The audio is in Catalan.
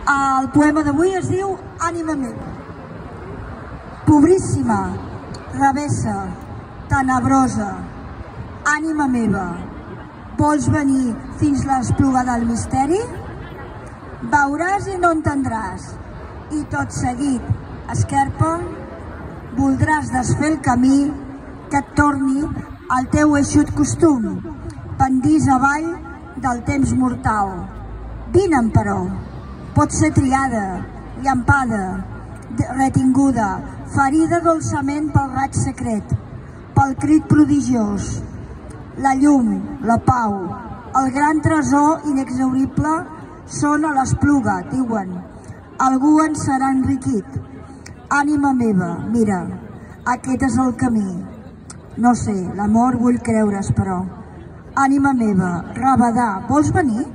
El poema d'avui es diu Ànima meva. Pobríssima, revessa, tenebrosa, ànima meva, vols venir fins l'espluga del misteri? Veuràs i no entendràs, i tot seguit, esquerpa, voldràs desfer el camí que et torni al teu eixut costum, pendís avall del temps mortal. Vine'm, però, pot ser triada, llampada, retinguda, ferida dolçament pel raig secret, pel crit prodigiós. La llum, la pau, el gran tresor inexhaurible són a l'espluga, diuen. Algú en serà enriquit. Ànima meva, mira, aquest és el camí. No sé, l'amor vull creure's, però. Ànima meva, Rabadà, vols venir?